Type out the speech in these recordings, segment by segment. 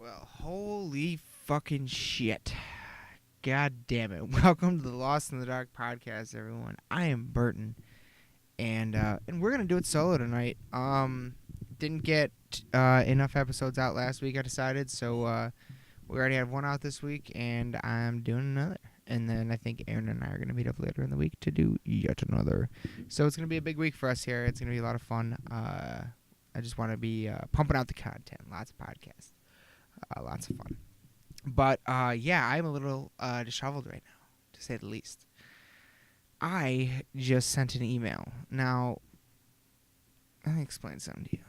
Well, holy fucking shit. God damn it. Welcome to the Lost in the Dark podcast, everyone. I am Burton, and we're going to do it solo tonight. Didn't get enough episodes out last week, I decided, so we already had one out this week, and I'm doing another. And then I think Aaron and I are going to meet up later in the week to do yet another. So it's going to be a big week for us here. It's going to be a lot of fun. I just want to be pumping out the content. Lots of podcasts. Lots of fun. But, yeah, I'm a little disheveled right now, to say the least. I just sent an email. Now, let me explain something to you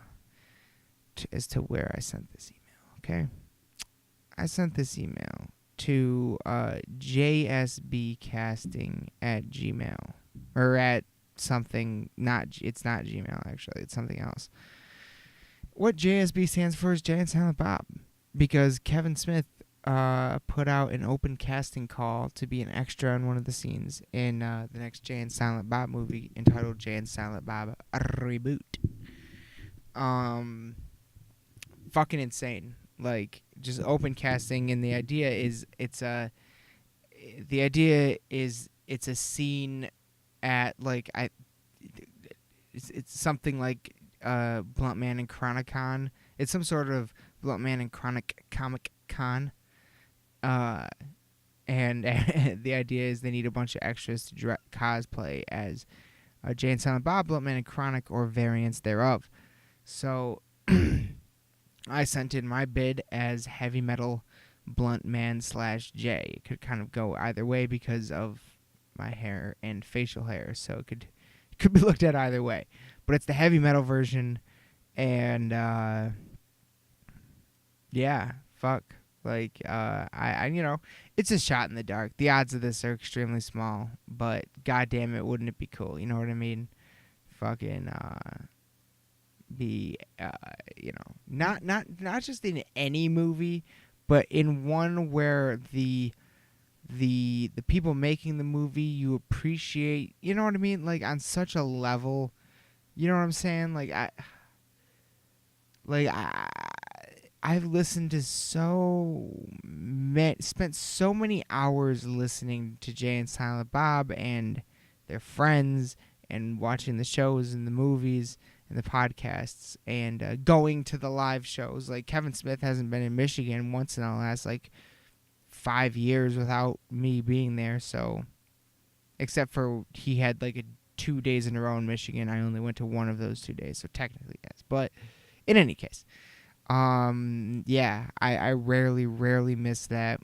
as to where I sent this email, okay? I sent this email to jsbcasting@gmail. Or at something, it's not Gmail, actually. It's something else. What JSB stands for is Jay and Silent Bob. Because Kevin Smith put out an open casting call to be an extra in one of the scenes in the next Jay and Silent Bob movie entitled Jay and Silent Bob Reboot. Fucking insane. Like, just open casting, and the idea is it's a scene at, like, it's something like Blunt Man and Chronicon. It's some sort of Blunt Man and Chronic Comic Con. And the idea is they need a bunch of extras to cosplay as Jay and Silent Bob, Blunt Man and Chronic, or variants thereof. So I sent in my bid as heavy metal Blunt Man / Jay. It could kind of go either way because of my hair and facial hair, so it could be looked at either way. But it's the heavy metal version, and yeah, fuck. Like, I it's a shot in the dark. The odds of this are extremely small, but goddamn it, wouldn't it be cool? You know what I mean? Fucking, be, not just in any movie, but in one where the people making the movie you appreciate, you know what I mean? Like, on such a level, you know what I'm saying? I've listened to spent so many hours listening to Jay and Silent Bob and their friends and watching the shows and the movies and the podcasts and going to the live shows. Like, Kevin Smith hasn't been in Michigan once in the last, 5 years without me being there, so except for he had 2 days in a row in Michigan. I only went to one of those 2 days, so technically yes. But in any case, yeah, I rarely miss that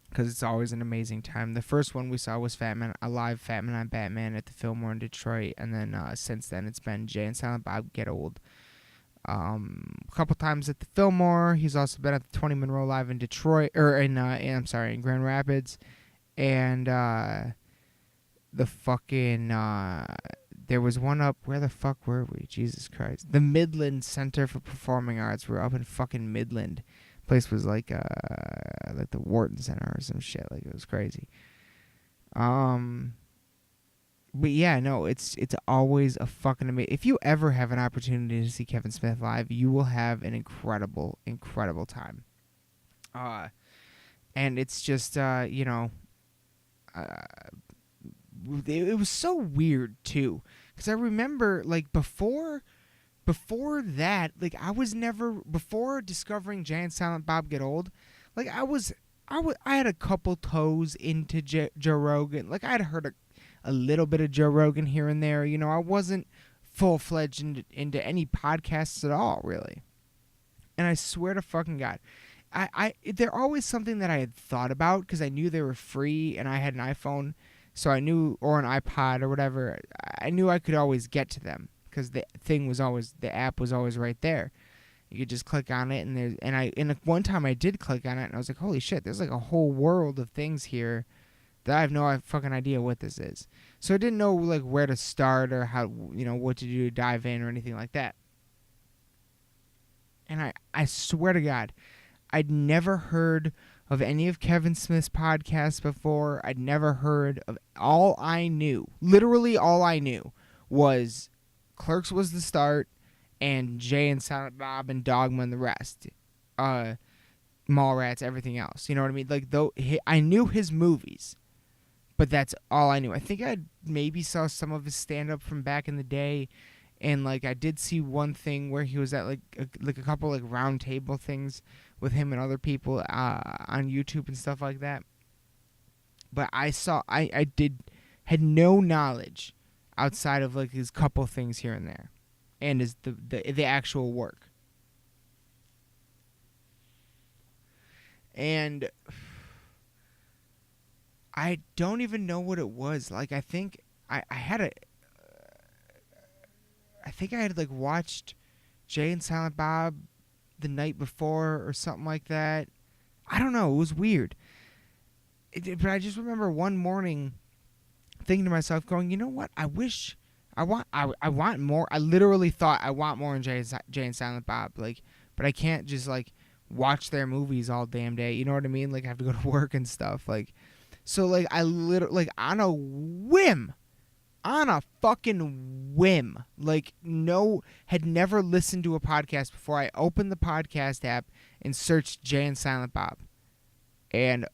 because it's always an amazing time. The first one we saw was a live Fat Man on Batman at the Fillmore in Detroit, and then since then it's been Jay and Silent Bob Get Old. A couple times at the Fillmore. He's also been at the 20 Monroe Live in Detroit, or in Grand Rapids, and the fucking there was one up. Where the fuck were we? Jesus Christ! The Midland Center for Performing Arts. We're up in fucking Midland. Place was like the Wharton Center or some shit. Like, it was crazy. But yeah, no, it's always a fucking amazing. If you ever have an opportunity to see Kevin Smith live, you will have an incredible time. And it's just it was so weird too, because I remember before that, I was never, before discovering Jay and Silent Bob Get Old, I had a couple toes into Joe Rogan. I had heard a little bit of Joe Rogan here and there. I wasn't full-fledged into any podcasts at all, really. And I swear to fucking God, they're always something that I had thought about because I knew they were free and I had an iPhone, so I knew, or an iPod or whatever, I knew I could always get to them because the app was always right there. You could just click on it, and one time I did click on it, and I was like, holy shit, there's a whole world of things here that I have no fucking idea what this is. So I didn't know where to start or how, what to do to dive in or anything like that. And I swear to God, I'd never heard of any of Kevin Smith's podcasts before. I'd never heard of, literally all I knew was Clerks was the start and Jay and Silent Bob and Dogma and the rest. Mallrats, everything else. You know what I mean? Like, though I knew his movies, but that's all I knew. I think I maybe saw some of his stand-up from back in the day, and like I did see one thing where he was at like a couple like round table things with him and other people on YouTube and stuff like that. But I had no knowledge outside of like his couple things here and there, and his the actual work. And I don't even know what it was. Like I think I had like watched Jay and Silent Bob the night before or something like that. I don't know. It was weird. But I just remember one morning thinking to myself, going, you know what? I want more. I literally thought I want more in Jay and Silent Bob. Like, but I can't just like watch their movies all damn day. You know what I mean? Like I have to go to work and stuff. Like, so like I literally like on a fucking whim, like had never listened to a podcast before. I opened the podcast app and searched Jay and Silent Bob, and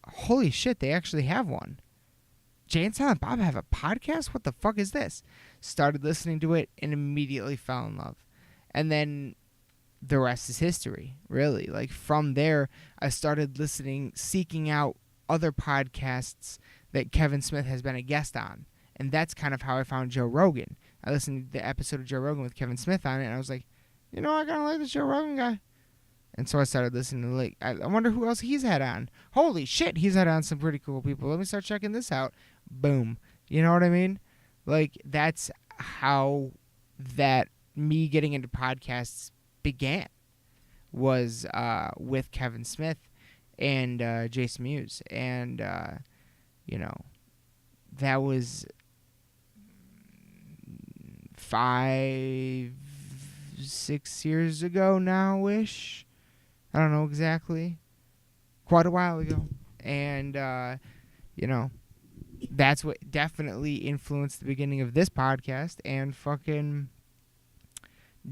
holy shit, they actually have one. Jay and Silent Bob have a podcast? What the fuck is this? Started listening to it and immediately fell in love. And then the rest is history, really. Like from there, I started seeking out other podcasts that Kevin Smith has been a guest on. And that's kind of how I found Joe Rogan. I listened to the episode of Joe Rogan with Kevin Smith on it, and I was like, you know, I kind of like this Joe Rogan guy. And so I started listening to, like, I wonder who else he's had on. Holy shit, he's had on some pretty cool people. Let me start checking this out. Boom. You know what I mean? Like, that's how me getting into podcasts began, was with Kevin Smith and Jason Mewes. And, you know, that was 5-6 years ago now-ish. I don't know exactly. Quite a while ago. And, you know, that's what definitely influenced the beginning of this podcast. And fucking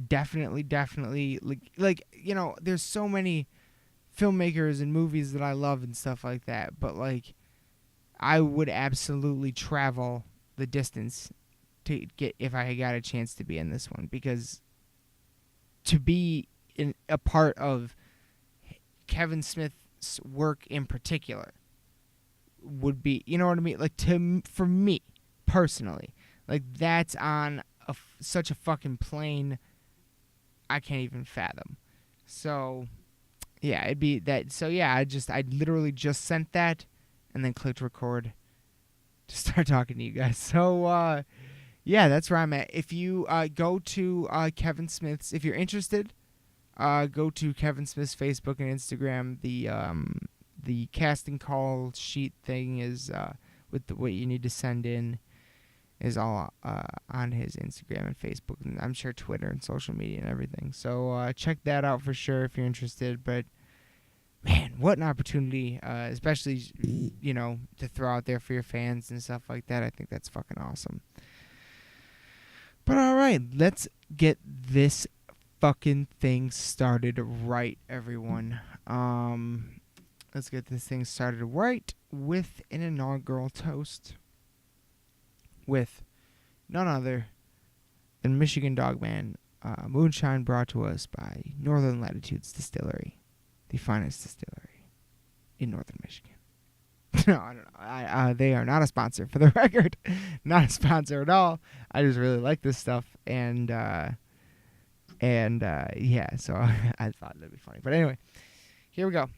definitely, like, you know, there's so many filmmakers and movies that I love and stuff like that. But, like, I would absolutely travel the distance to get, if I got a chance to be in this one. Because to be a part of Kevin Smith's work in particular would be, you know what I mean? Like, for me personally, like, that's on such a fucking plane I can't even fathom. So yeah, it'd be that. So yeah, I literally just sent that and then clicked record to start talking to you guys. So yeah, that's where I'm at. If you go to Kevin Smith's, if you're interested, go to Kevin Smith's Facebook and Instagram. The casting call sheet thing is with what you need to send in is all on his Instagram and Facebook, and I'm sure Twitter and social media and everything. So check that out for sure if you're interested. But man, what an opportunity, especially, you know, to throw out there for your fans and stuff like that. I think that's fucking awesome. But all right, let's get this fucking thing started right, everyone. Let's get this thing started right with an inaugural toast with none other than Michigan Dogman, moonshine brought to us by Northern Latitudes Distillery, the finest distillery in Northern Michigan. No, I don't know. They are not a sponsor, for the record. Not a sponsor at all. I just really like this stuff, and yeah, so I thought that'd be funny. But anyway, here we go.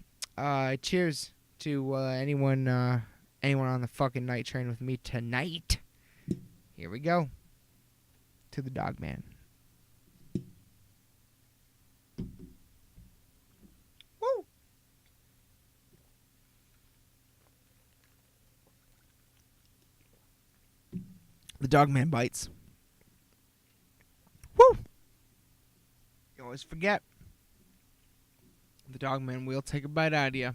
Cheers to anyone on the fucking night train with me tonight. Here we go. To the Dogman. Woo! The Dogman bites. Woo! You always forget. The Dogman will take a bite out of you.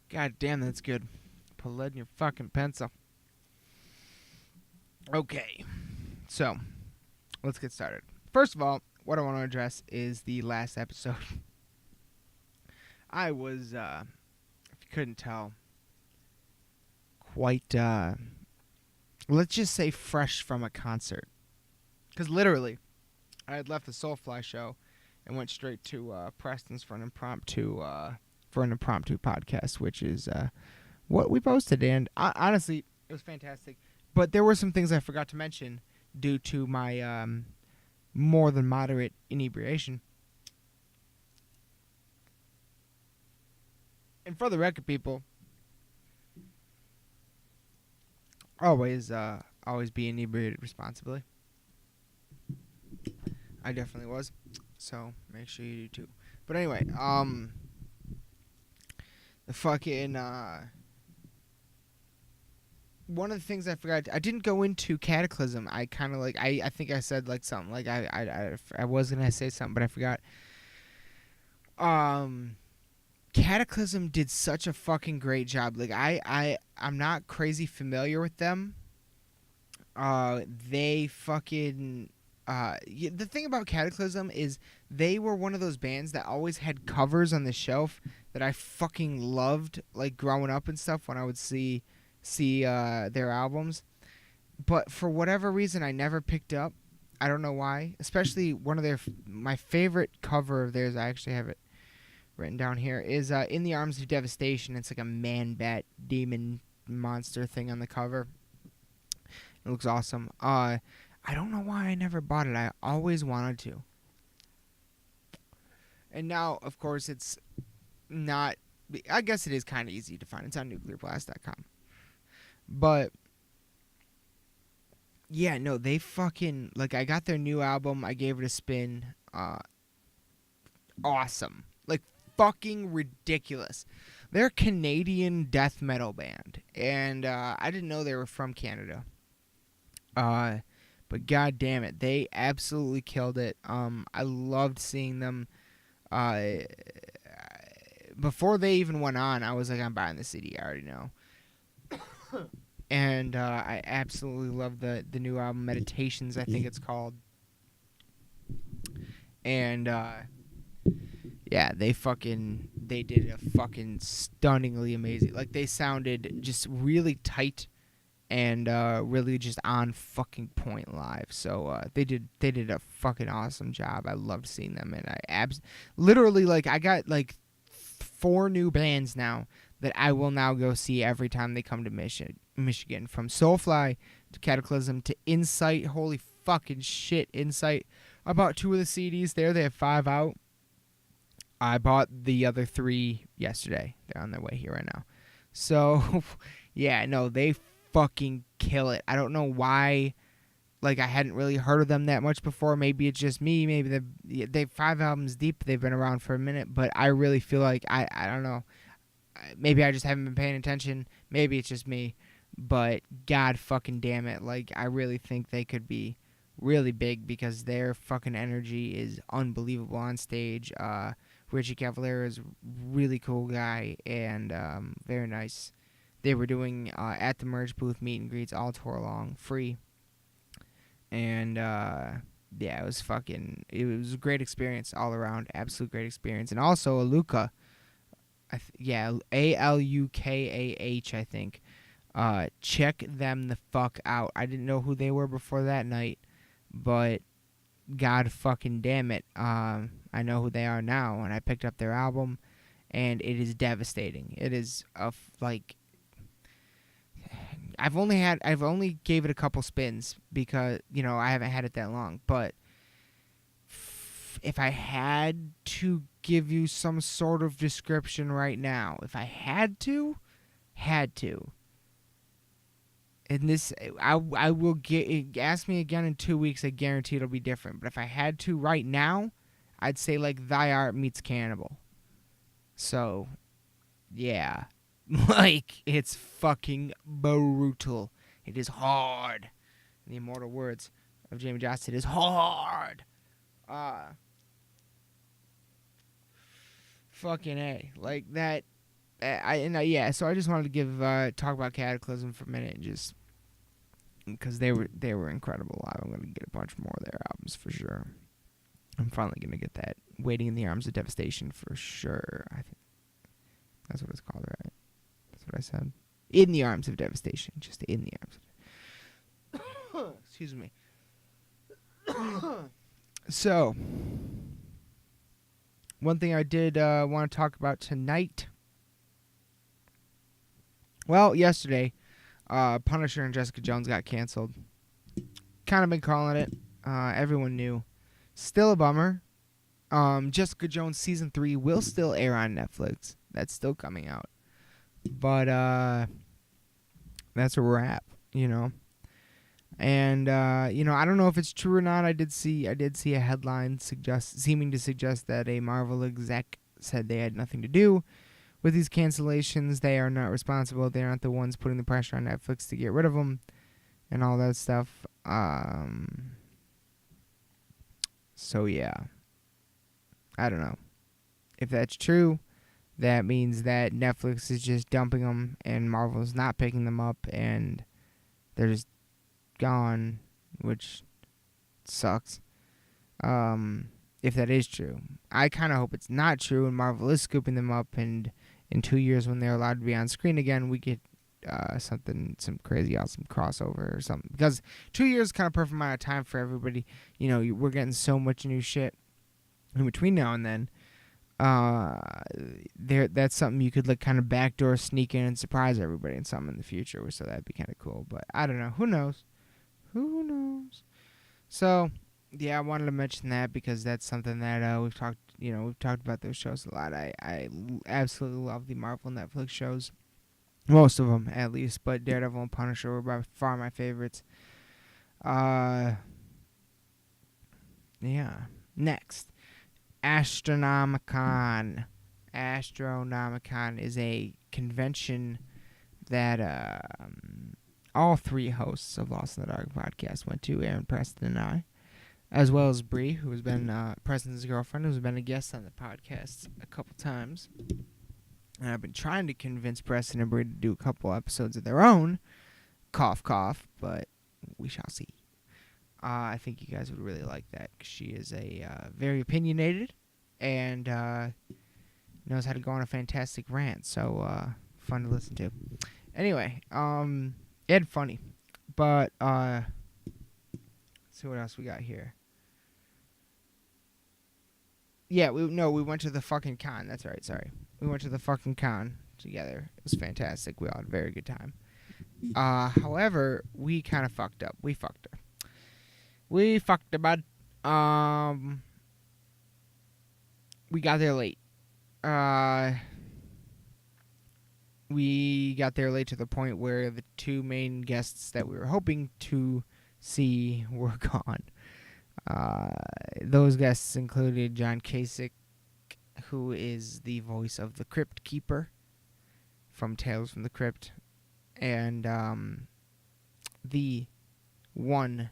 God damn, that's good. Put lead in your fucking pencil. Okay, so let's get started. First of all, what I want to address is the last episode. I was, if you couldn't tell, quite, let's just say fresh from a concert. Because literally, I had left the Soulfly show and went straight to Preston's for an impromptu podcast, which is what we posted. And honestly, it was fantastic. But there were some things I forgot to mention due to my more than moderate inebriation. And for the record, people, always be inebriated responsibly. I definitely was, so make sure you do too. But anyway, the fucking one of the things I forgot, I didn't go into Cataclysm. I kind of like I think I said like something like I was gonna say something, but I forgot. Cataclysm did such a fucking great job. Like I'm not crazy familiar with them. They fucking the thing about Cataclysm is they were one of those bands that always had covers on the shelf that I fucking loved, like growing up and stuff when I would see their albums. But for whatever reason, I never picked up. I don't know why. Especially one of my favorite cover of theirs. I actually have it written down here. Is "In the Arms of Devastation." It's like a man-bat demon monster thing on the cover. It looks awesome. I don't know why I never bought it. I always wanted to. And now, of course, it's not... I guess it is kind of easy to find. It's on nuclearblast.com. But, yeah, no, they fucking... Like, I got their new album. I gave it a spin. Awesome. Like, fucking ridiculous. They're a Canadian death metal band. And I didn't know they were from Canada. But god damn it, they absolutely killed it. I loved seeing them. Before they even went on, I was like, I'm buying the CD. I already know. And I absolutely love the new album, Meditations, I think it's called. And yeah, they did a fucking stunningly amazing. Like, they sounded just really tight and really just on fucking point live. So they did a fucking awesome job. I loved seeing them, and I literally, like, I got like 4 new bands now that I will now go see every time they come to Michigan. From Soulfly to Cataclysm to Insight. Holy fucking shit, Insight. I bought 2 of the CDs there. They have 5 out. I bought the other 3 yesterday. They're on their way here right now. So yeah, no, they fucking kill it. I don't know why, like, I hadn't really heard of them that much before. Maybe it's just me. Maybe they've 5 albums deep. They've been around for a minute, but I really feel like I don't know. Maybe I just haven't been paying attention. Maybe it's just me, but god fucking damn it, like, I really think they could be really big because their fucking energy is unbelievable on stage. Richie Cavallero is a really cool guy and very nice. They were doing at the merch booth meet and greets all tour long, free. And yeah, it was a great experience all around, absolute great experience. And also Aluka, Alukah, I think. Check them the fuck out. I didn't know who they were before that night, but god fucking damn it, I know who they are now, and I picked up their album, and it is devastating. It is like, I've only gave it a couple spins because, you know, I haven't had it that long, but if I had to give you some sort of description right now, if I had to, and this, I will ask me again in 2 weeks, I guarantee it'll be different, but if I had to right now, I'd say like Thy Art meets Cannibal. So, yeah. Like, it's fucking brutal. It is hard. In the immortal words of Jamie Johnson, it is hard. Fucking A. Like, that. Yeah, so I just wanted to talk about Cataclysm for a minute, and just because they were incredible live. I'm gonna get a bunch more of their albums for sure. I'm finally gonna get that Waiting in the Arms of Devastation for sure. I think That's what it's called, right? That's what I said. In the Arms of Devastation. Just in the arms. Excuse me. So, one thing I did want to talk about tonight. Well, yesterday, Punisher and Jessica Jones got canceled. Kind of been calling it. Everyone knew. Still a bummer. Jessica Jones Season 3 will still air on Netflix. That's still coming out. But that's a wrap, you know. And you know, I don't know if it's true or not. I did see a headline seeming to suggest that a Marvel exec said they had nothing to do with these cancellations. They are not responsible. They're not the ones putting the pressure on Netflix to get rid of them and all that stuff. So yeah, I don't know. If that's true, that means that Netflix is just dumping them and Marvel's not picking them up and they're just gone, which sucks. If that is true, I kind of hope it's not true and Marvel is scooping them up, and in 2 years when they're allowed to be on screen again, we get some crazy awesome crossover or something, because 2 years is kind of perfect amount of time for everybody. You know, we're getting so much new shit in between now and then. That's something you could like kind of backdoor sneak in and surprise everybody in something in the future, so that'd be kind of cool. But I don't know. Who knows? So yeah, I wanted to mention that because that's something that we've talked about those shows a lot. I absolutely love the Marvel Netflix shows, most of them at least, but Daredevil and Punisher were by far my favorites. Yeah. Next, Astronomicon. Astronomicon is a convention that all three hosts of Lost in the Dark podcast went to, Aaron, Preston, and I, as well as Bree, who has been Preston's girlfriend, who's been a guest on the podcast a couple times. And I've been trying to convince Preston and Bree to do a couple episodes of their own. Cough, cough, but we shall see. I think you guys would really like that, 'cause she is a very opinionated and knows how to go on a fantastic rant. So fun to listen to. Anyway, and funny. But let's see what else we got here. Yeah, we went to the fucking con. That's right. Sorry, we went to the fucking con together. It was fantastic. We all had a very good time. However, we kind of fucked up. We fucked up. We got there late. We got there late to the point where the two main guests that we were hoping to see were gone. Those guests included John Kasich, who is the voice of the Crypt Keeper from Tales from the Crypt, and the one,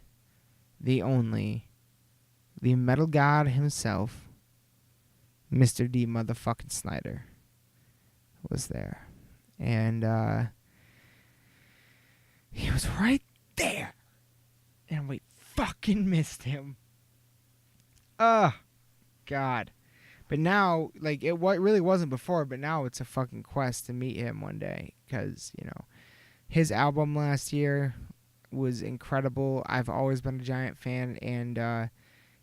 the only, the metal god himself, Mr. D. motherfucking Snyder, was there. And he was right there. And we fucking missed him. God. But now, like, it really wasn't before, but now it's a fucking quest to meet him one day. Because, you know, his album last year was incredible. I've always been a giant fan, and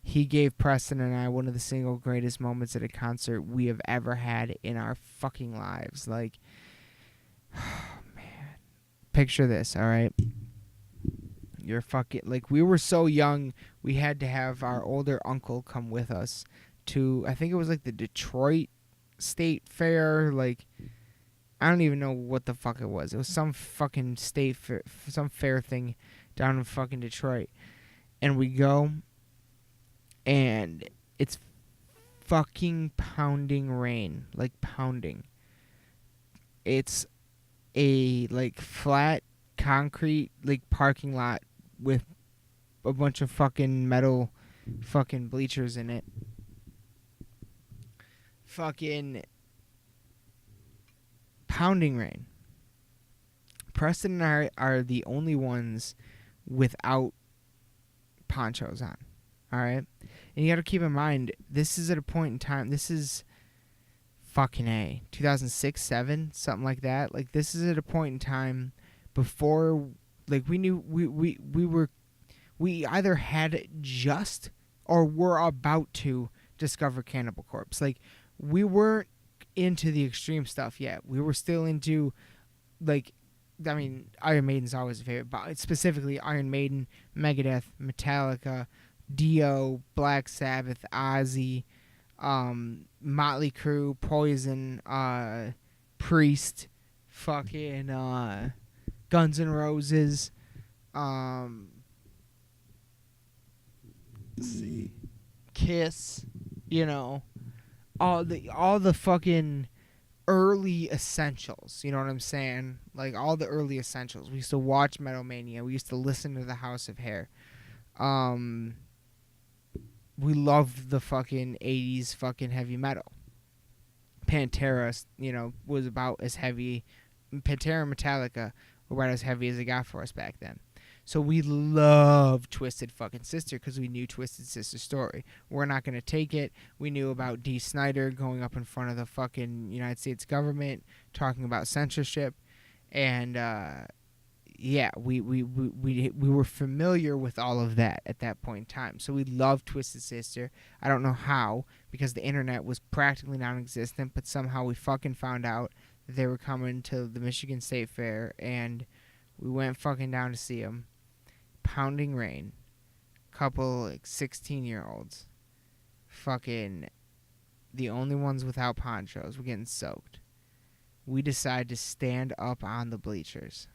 he gave Preston and I one of the single greatest moments at a concert we have ever had in our fucking lives. Like, oh, man. Picture this, all right? You're fucking, like, we were so young, we had to have our older uncle come with us to, I think it was like the Detroit State Fair, like, I don't even know what the fuck it was. It was some fucking state fair, some fair thing down in fucking Detroit. And we go, and it's fucking pounding rain, like pounding. It's a, like, flat concrete, like, parking lot with a bunch of fucking metal fucking bleachers in it. Fucking pounding rain. Preston and I are the only ones without ponchos on. Alright? And you gotta keep in mind, this is at a point in time, this is Fucking A. 2006, 7, something like that. Like, this is at a point in time before, like, we knew we either had just or were about to discover Cannibal Corpse. Like, we weren't into the extreme stuff yet. We were still into, like, I mean, Iron Maiden's always a favorite, but specifically Iron Maiden, Megadeth, Metallica, Dio, Black Sabbath, Ozzy, Motley Crue, Poison, Priest, fucking Guns N' Roses, let's see, Kiss, you know, all the fucking early essentials, you know what I'm saying? Like, all the early essentials. We used to watch Metal Mania. We used to listen to the House of Hair. We loved the fucking 80s fucking heavy metal. Pantera, you know, was about as heavy. Pantera and Metallica were about as heavy as it got for us back then. So we loved Twisted fucking Sister because we knew Twisted Sister's story. We're Not Gonna Take It. We knew about Dee Snider going up in front of the fucking United States government talking about censorship. And, yeah, we were familiar with all of that at that point in time. So we loved Twisted Sister. I don't know how, because the internet was practically non-existent, but somehow we fucking found out that they were coming to the Michigan State Fair, and we went fucking down to see them. Pounding rain. Couple, like, 16-year-olds. Fucking the only ones without ponchos. We're getting soaked. We decide to stand up on the bleachers.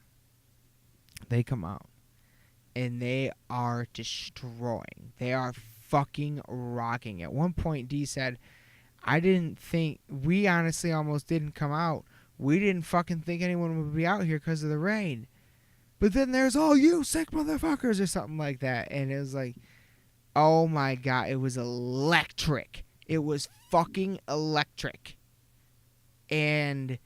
They come out, and they are destroying. They are fucking rocking. At one point, Dee said, we honestly almost didn't come out. We didn't fucking think anyone would be out here because of the rain. But then there's all you sick motherfuckers or something like that. And it was like, oh my God, it was electric. It was fucking electric. And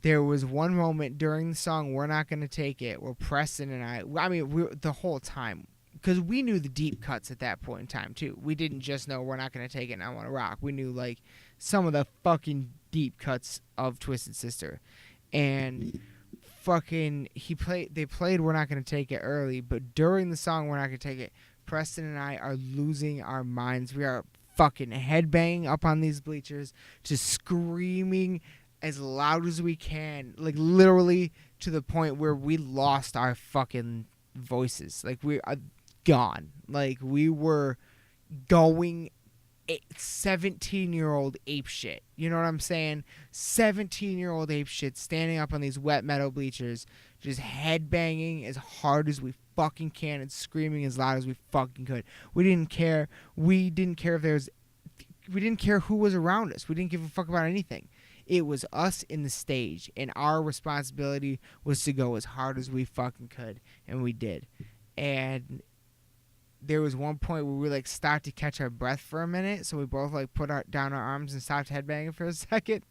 there was one moment during the song, We're Not Gonna Take It, where Preston and we the whole time, because we knew the deep cuts at that point in time too. We didn't just know We're Not Gonna Take It and I Wanna Rock. We knew, like, some of the fucking deep cuts of Twisted Sister. And fucking they played We're Not Gonna Take It early, but during the song We're Not Gonna Take It, Preston and I are losing our minds. We are fucking headbanging up on these bleachers, just screaming as loud as we can, like, literally to the point where we lost our fucking voices. Like, we are gone. Like, we were going 17-year-old ape shit. You know what I'm saying? 17-year-old ape shit, standing up on these wet metal bleachers, just headbanging as hard as we fucking can and screaming as loud as we fucking could. We didn't care. We didn't care who was around us. We didn't give a fuck about anything. It was us in the stage, and our responsibility was to go as hard as we fucking could, and we did. And there was one point where we, like, stopped to catch our breath for a minute, so we both, like, put down our arms and stopped headbanging for a second.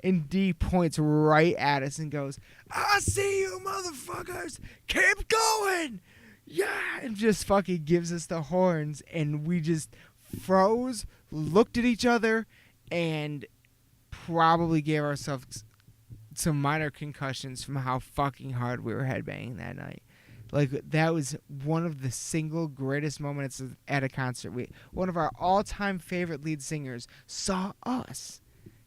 And Dee points right at us and goes, I see you motherfuckers! Keep going! Yeah! And just fucking gives us the horns, and we just froze, looked at each other, and probably gave ourselves some minor concussions from how fucking hard we were headbanging that night. Like, that was one of the single greatest moments at a concert. One of our all-time favorite lead singers saw us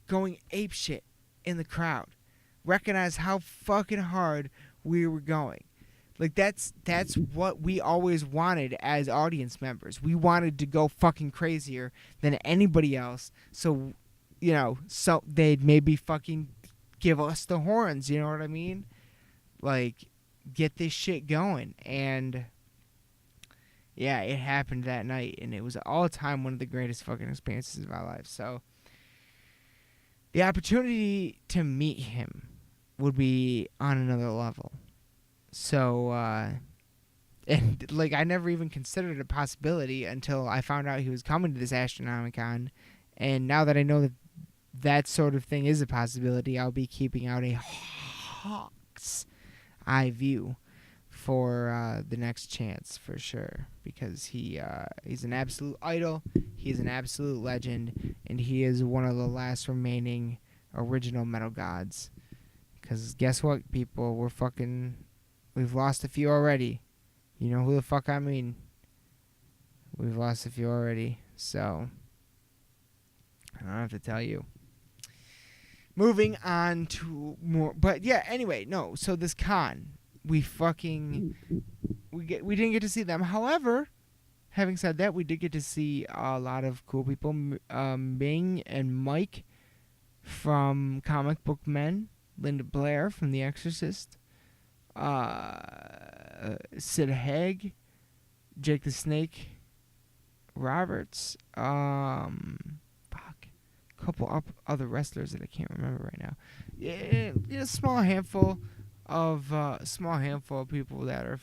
going apeshit in the crowd. Recognized how fucking hard we were going. Like, that's what we always wanted as audience members. We wanted to go fucking crazier than anybody else, so, you know, so they'd maybe fucking give us the horns, you know what I mean? Like, get this shit going. And yeah, it happened that night, and it was all time one of the greatest fucking experiences of our lives. So the opportunity to meet him would be on another level. So and, like, I never even considered it a possibility until I found out he was coming to this Astronomicon. And now that I know that that sort of thing is a possibility, I'll be keeping out a hawk's eye view for the next chance for sure, because he's an absolute idol, he's an absolute legend, and he is one of the last remaining original metal gods. Because guess what, people? We've lost a few already. You know who the fuck I mean. We've lost a few already, so I don't have to tell you. Moving on to more, but yeah. Anyway, no. So this con, we didn't get to see them. However, having said that, we did get to see a lot of cool people. Ming and Mike from Comic Book Men, Linda Blair from The Exorcist, Sid Haig, Jake the Snake Roberts, couple other wrestlers that I can't remember right now. Yeah, small handful of people that are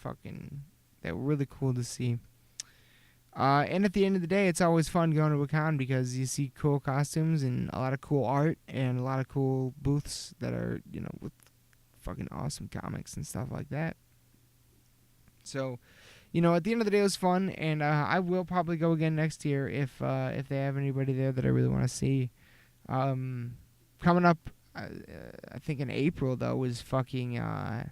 that were really cool to see. And at the end of the day, it's always fun going to a con because you see cool costumes and a lot of cool art and a lot of cool booths that are, with fucking awesome comics and stuff like that. So, at the end of the day, it was fun, and I will probably go again next year if they have anybody there that I really want to see. Coming up, I think in April though, is fucking what's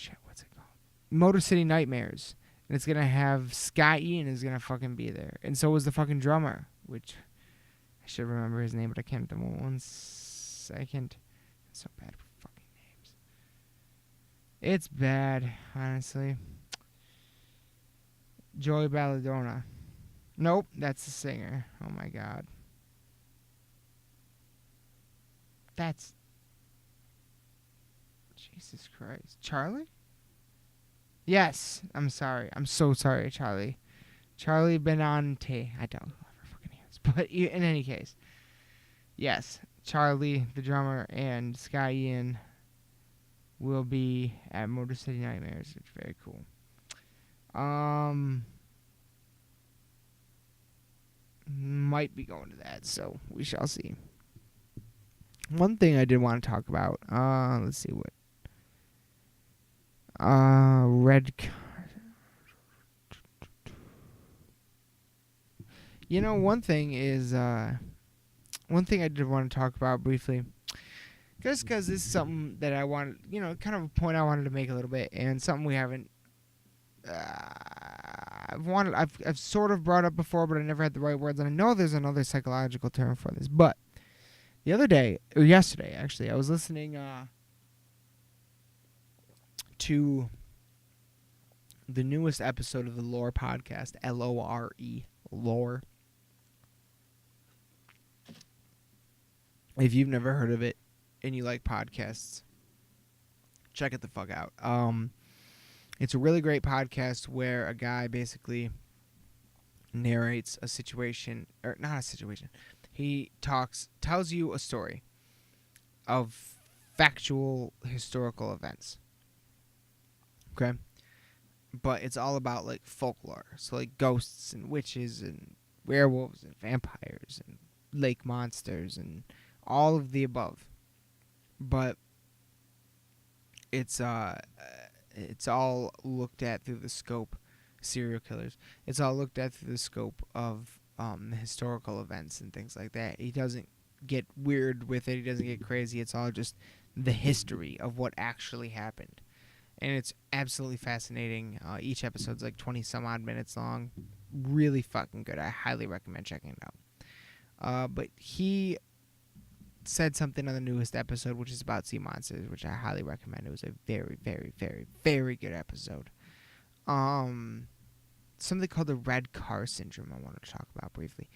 it called? Motor City Nightmares, and it's gonna have Scott Ian is gonna fucking be there, and so was the fucking drummer, which I should remember his name, but I can't at the moment. 1 second. It's so bad with fucking names. It's bad, honestly. Joey Belladonna. Nope, that's the singer. Oh my god. That's... Jesus Christ. Charlie? Yes. I'm sorry. I'm so sorry, Charlie. Charlie Benante. I don't know whoever fucking he is. But in any case. Yes. Charlie, the drummer, and Sky Ian will be at Motor City Nightmares. It's very cool. Might be going to that, so we shall see. One thing I did want to talk about, let's see what, red card. One thing I did want to talk about briefly, just because this is something that I wanted, kind of a point I wanted to make a little bit, and something we haven't, I've sort of brought up before, but I never had the right words, and I know there's another psychological term for this, but the other day, or yesterday actually, I was listening to the newest episode of the Lore podcast, Lore, Lore. If you've never heard of it and you like podcasts, check it the fuck out. It's a really great podcast where a guy basically narrates a situation, or not a situation. He tells you a story of factual historical events. Okay? But it's all about like folklore. So like ghosts and witches and werewolves and vampires and lake monsters and all of the above. But it's all looked at through the scope, serial killers. It's all looked at through the scope of historical events and things like that. He doesn't get weird with it. He doesn't get crazy. It's all just the history of what actually happened. And it's absolutely fascinating. Each episode's like 20 some odd minutes long. Really fucking good. I highly recommend checking it out. But he said something on the newest episode, which is about sea monsters, which I highly recommend. It was a very, very, very, very good episode. Something called the red car syndrome I wanted to talk about briefly.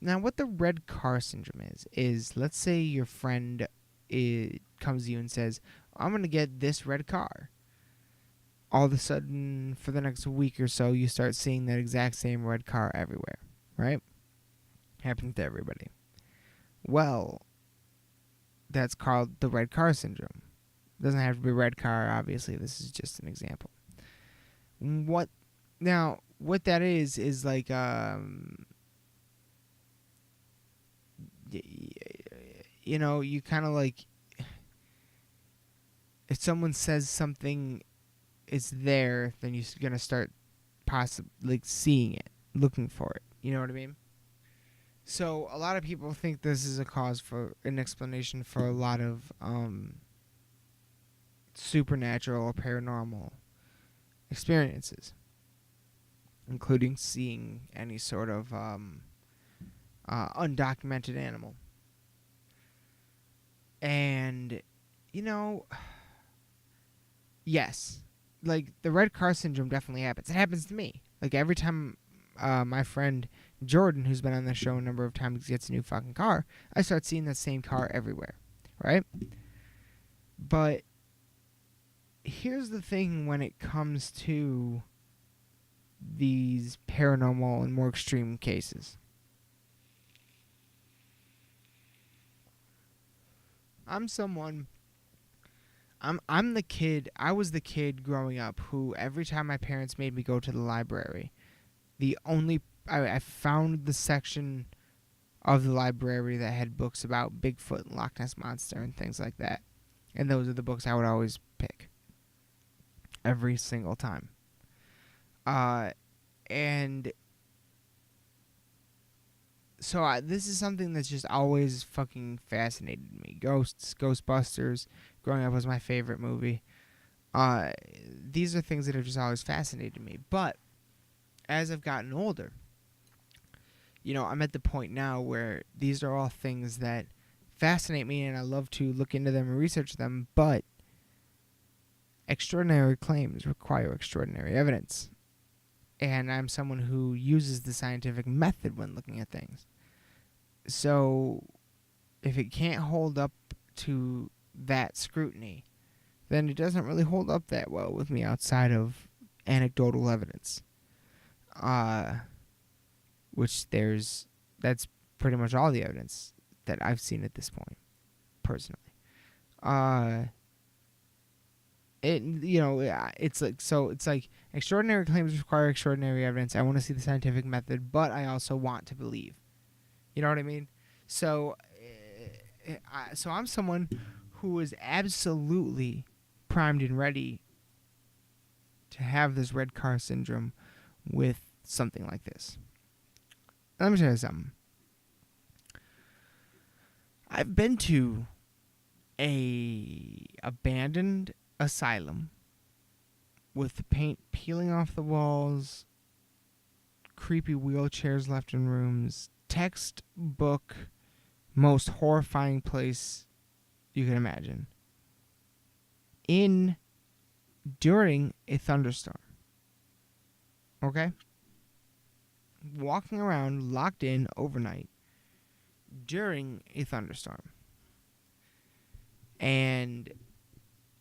Now, what the red car syndrome is let's say your friend comes to you and says, I'm going to get this red car. All of a sudden, for the next week or so, you start seeing that exact same red car everywhere, right? Happening to everybody. Well, that's called the red car syndrome. Doesn't have to be a red car, obviously. This is just an example. What that is like, you kind of like, if someone says something is there, then you're going to start possibly seeing it, looking for it. You know what I mean? So a lot of people think this is a cause for an explanation for a lot of supernatural or paranormal experiences, including seeing any sort of undocumented animal. And, yes, like the red car syndrome definitely happens. It happens to me. Like every time my friend Jordan, who's been on the show a number of times, gets a new fucking car, I start seeing that same car everywhere, right? But here's the thing when it comes to these paranormal and more extreme cases. I'm the kid, I was the kid growing up who every time my parents made me go to the library, I found the section of the library that had books about Bigfoot and Loch Ness Monster and things like that. And those are the books I would always pick. Every single time. And so this is something that's just always fucking fascinated me. Ghosts, Ghostbusters, growing up was my favorite movie. These are things that have just always fascinated me. But as I've gotten older, I'm at the point now where these are all things that fascinate me and I love to look into them and research them, but extraordinary claims require extraordinary evidence. And I'm someone who uses the scientific method when looking at things. So if it can't hold up to that scrutiny, then it doesn't really hold up that well with me outside of anecdotal evidence. That's pretty much all the evidence that I've seen at this point, personally. It's like extraordinary claims require extraordinary evidence. I want to see the scientific method, but I also want to believe. You know what I mean? So I'm someone who is absolutely primed and ready to have this red car syndrome with something like this. Let me tell you something. I've been to a abandoned asylum with the paint peeling off the walls, creepy wheelchairs left in rooms, textbook most horrifying place you can imagine. During a thunderstorm. Okay? Walking around locked in overnight during a thunderstorm. And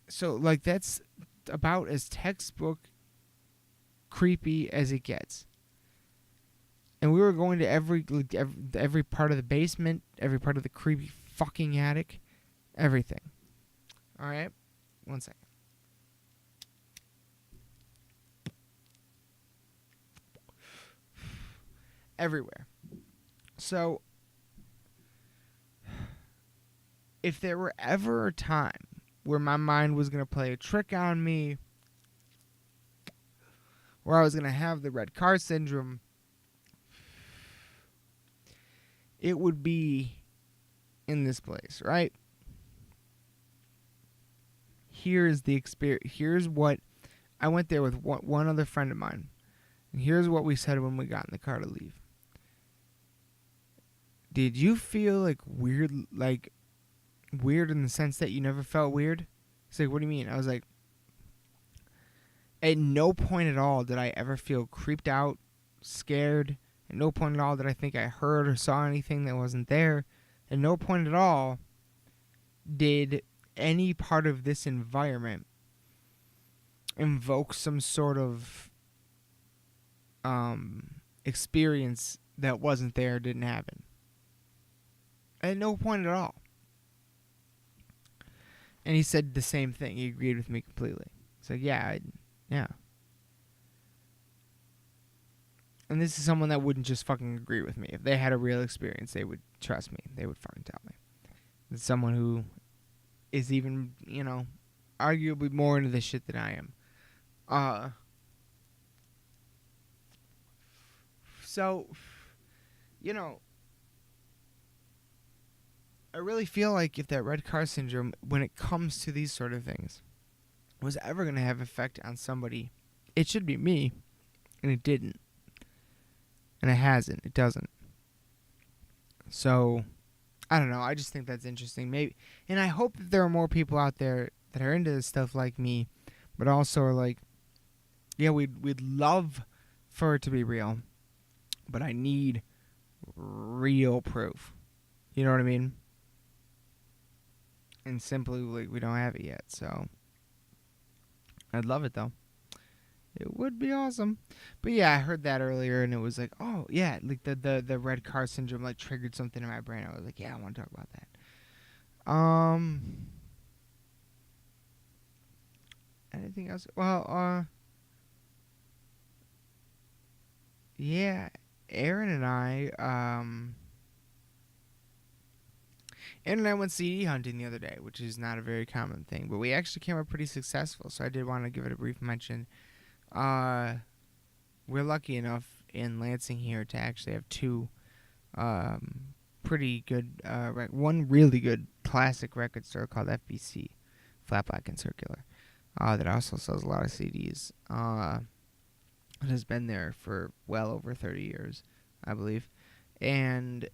so, like, that's about as textbook creepy as it gets. And we were going to every part of the basement, every part of the creepy fucking attic, everything. All right? 1 second. Everywhere. So, if there were ever a time where my mind was going to play a trick on me, where I was going to have the red car syndrome, it would be in this place, right? Here's the experience. Here's what I went there with one other friend of mine. And here's what we said when we got in the car to leave. Did you feel weird in the sense that you never felt weird? He's like, what do you mean? I was like, at no point at all did I ever feel creeped out, scared. At no point at all did I think I heard or saw anything that wasn't there. At no point at all did any part of this environment invoke some sort of experience that wasn't there, didn't happen. At no point at all. And he said the same thing. He agreed with me completely. He's like, yeah. And this is someone that wouldn't just fucking agree with me. If they had a real experience, they would trust me. They would fucking tell me. It's someone who is even, arguably more into this shit than I am. So, you know, I really feel like if that red car syndrome, when it comes to these sort of things, was ever going to have effect on somebody, it should be me, and it didn't. And it hasn't. It doesn't. So, I don't know. I just think that's interesting. Maybe, and I hope that there are more people out there that are into this stuff like me, but also are like, yeah, we'd love for it to be real, but I need real proof. You know what I mean? And simply, like, we don't have it yet. So, I'd love it though. It would be awesome. But yeah, I heard that earlier, and it was like, oh yeah, like the red car syndrome like triggered something in my brain. I was like, yeah, I want to talk about that. Anything else? Well, yeah, Aaron and I, Aaron and I went CD hunting the other day, which is not a very common thing, but we actually came up pretty successful. So I did want to give it a brief mention. We're lucky enough in Lansing here to actually have two pretty good, one really good classic record store called FBC, Flat Black and Circular, that also sells a lot of CDs. It has been there for well over 30 years, I believe. And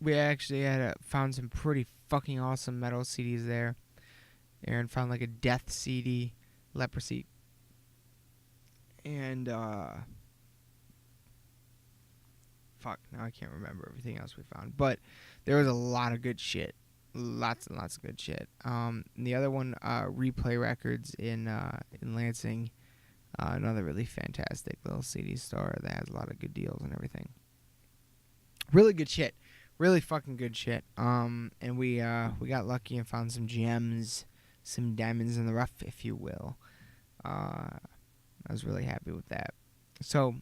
we actually found some pretty fucking awesome metal CDs there. Aaron found like a Death CD, Leprosy. And, fuck, now I can't remember everything else we found. But there was a lot of good shit. Lots and lots of good shit. And the other one, Replay Records in Lansing. Another really fantastic little CD store that has a lot of good deals and everything. Really good shit. Really fucking good shit. And we got lucky and found some gems, some diamonds in the rough, if you will. I was really happy with that. So,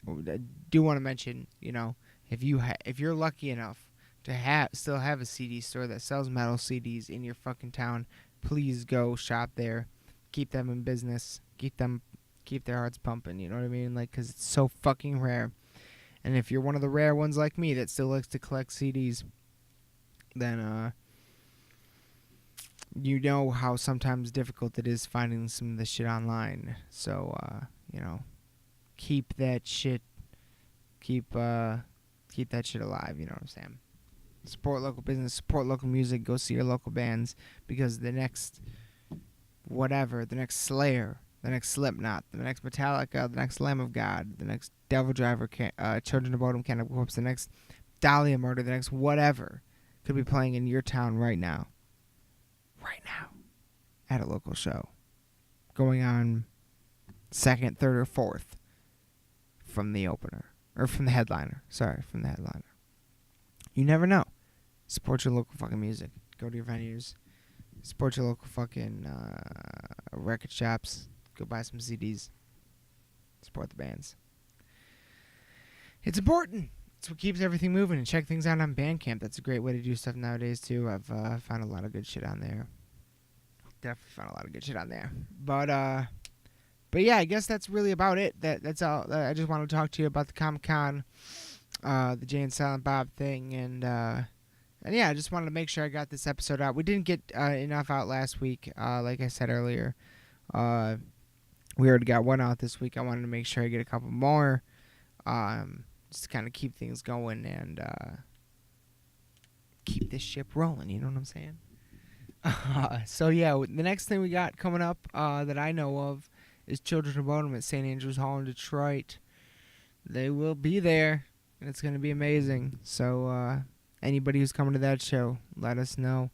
I do want to mention, you know, if you're lucky enough to still have a CD store that sells metal CDs in your fucking town, please go shop there. Keep them in business. Keep their hearts pumping. You know what I mean? Like, 'cause it's so fucking rare. And if you're one of the rare ones like me that still likes to collect CDs, then you know how sometimes difficult it is finding some of this shit online. So, you know, keep that shit alive, you know what I'm saying? Support local business, support local music, go see your local bands, because the next whatever, the next Slayer, the next Slipknot, the next Metallica, the next Lamb of God, the next Devil Driver, Children of Bodom, Cannibal Corpse, the next Dahlia Murder, the next whatever could be playing in your town right now. Right now. At a local show. Going on 2nd, 3rd, or 4th from the opener. Or from the headliner. Sorry, from the headliner. You never know. Support your local fucking music. Go to your venues. Support your local fucking record shops. Go buy some CDs. Support the bands. It's important. It's what keeps everything moving. And check things out on Bandcamp. That's a great way to do stuff nowadays, too. I've found a lot of good shit on there. Definitely found a lot of good shit on there. But yeah, I guess that's really about it. That's all. I just want to talk to you about the Comic-Con, the Jay and Silent Bob thing, and yeah, I just wanted to make sure I got this episode out. We didn't get enough out last week, like I said earlier. We already got one out this week. I wanted to make sure I get a couple more, just to kind of keep things going and keep this ship rolling. You know what I'm saying? So yeah, the next thing we got coming up that I know of is Children of Bodom at St. Andrews Hall in Detroit. They will be there, and it's going to be amazing. So anybody who's coming to that show, let us know.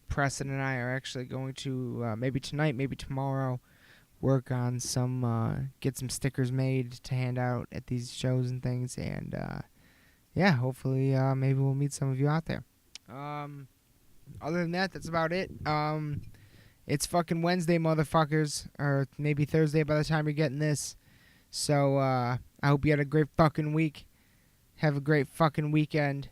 Preston and I are actually going to, maybe tonight, maybe tomorrow, work on get some stickers made to hand out at these shows and things. And yeah, hopefully maybe we'll meet some of you out there. Other than that, that's about it. It's fucking Wednesday, motherfuckers. Or maybe Thursday by the time you're getting this. So, I hope you had a great fucking week. Have a great fucking weekend.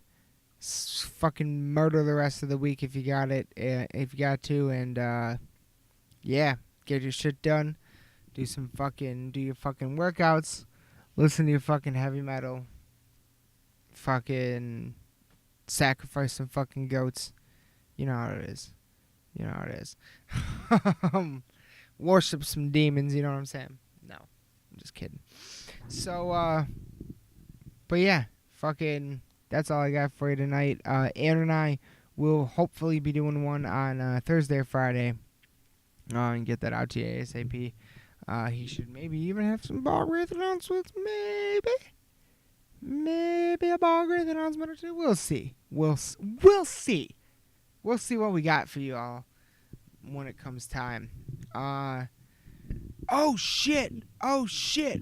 fucking murder the rest of the week if you got it, if you got to, and yeah, get your shit done. Do your fucking workouts. Listen to your fucking heavy metal. Fucking sacrifice some fucking goats. You know how it is. You know how it is. Worship some demons, you know what I'm saying? No. I'm just kidding. So, but yeah, fucking, that's all I got for you tonight. Aaron and I will hopefully be doing one on Thursday or Friday. And get that out to you ASAP. He should maybe even have some ball growth announcements. Maybe a ball growth announcement or two. We'll see. We'll see. We'll see what we got for you all when it comes time. Oh shit.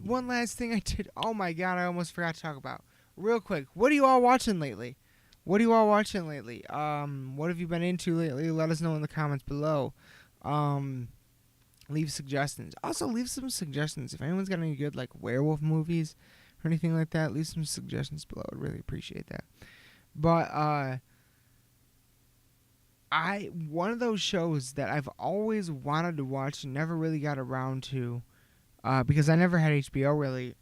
One last thing I did. Oh my god, I almost forgot to talk about. Real quick, what are you all watching lately? What have you been into lately? Let us know in the comments below. Leave suggestions. Also, leave some suggestions. If anyone's got any good, like, werewolf movies or anything like that, leave some suggestions below. I'd really appreciate that. But, one of those shows that I've always wanted to watch and never really got around to, because I never had HBO really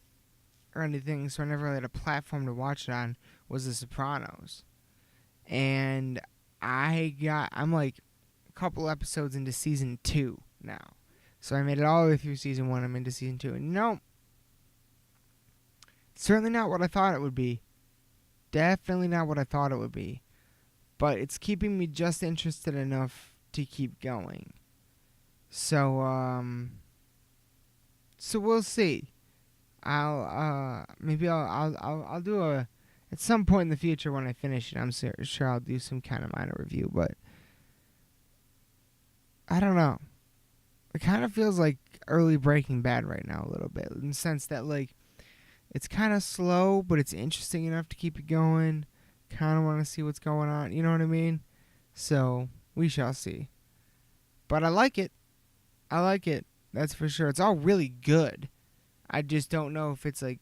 or anything, so I never really had a platform to watch it on, was The Sopranos. And I'm like a couple episodes into season 2 now. So I made it all the way through season 1. I'm into season 2. And certainly not what I thought it would be. Definitely not what I thought it would be. But it's keeping me just interested enough to keep going. So we'll see. I'll do at some point in the future when I finish it, I'm sure I'll do some kind of minor review, but I don't know. It kind of feels like early Breaking Bad right now a little bit, in the sense that, like, it's kind of slow, but it's interesting enough to keep it going. Kind of want to see what's going on, you know what I mean? So, we shall see. But I like it. That's for sure. It's all really good. I just don't know if it's, like,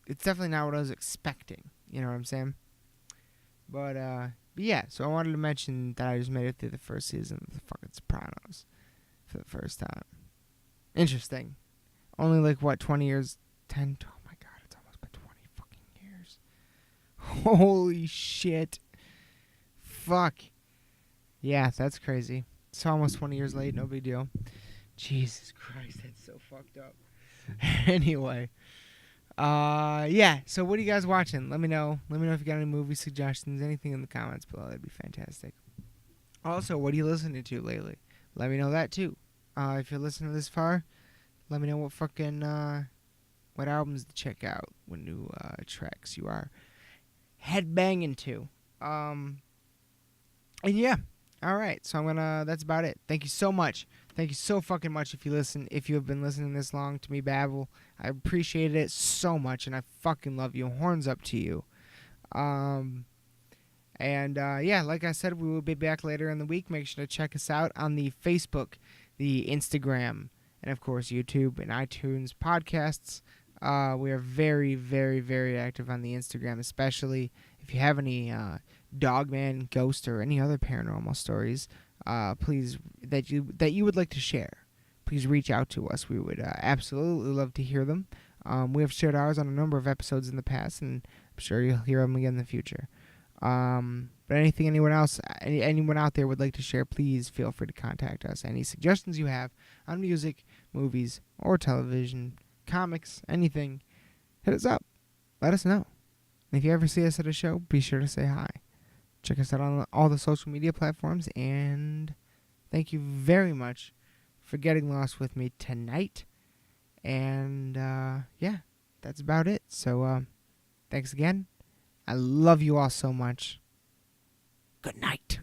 it's definitely not what I was expecting. You know what I'm saying? But yeah, so I wanted to mention that I just made it through the first season of the fucking Sopranos for the first time. Interesting. Only like, 20 years? 10? Oh my god, it's almost been 20 fucking years. Holy shit. Fuck. Yeah, that's crazy. It's almost 20 years late, no big deal. Jesus Christ, that's so fucked up. Anyway. Yeah, so what are you guys watching? Let me know. Let me know if you got any movie suggestions, anything in the comments below. That'd be fantastic. Also, what are you listening to lately? Let me know that too. If you're listening this far, let me know what fucking, what albums to check out, what new, tracks you are headbanging to. And yeah. Alright, so that's about it. Thank you so much. Thank you so fucking much if you have been listening this long to me babble. I appreciate it so much, and I fucking love you. Horns up to you. Yeah, like I said, we will be back later in the week. Make sure to check us out on the Facebook, the Instagram, and of course YouTube and iTunes podcasts. We are very, very, very active on the Instagram, especially if you have any Dogman, Ghost, or any other paranormal stories, please that you would like to share. Please reach out to us. We would absolutely love to hear them. We have shared ours on a number of episodes in the past, and I'm sure you'll hear them again in the future. But anyone out there would like to share, please feel free to contact us. Any suggestions you have on music, movies, or television, comics, anything, hit us up. Let us know. And if you ever see us at a show, be sure to say hi. Check us out on all the social media platforms, and thank you very much for getting lost with me tonight. And yeah, that's about it. So thanks again. I love you all so much. Good night.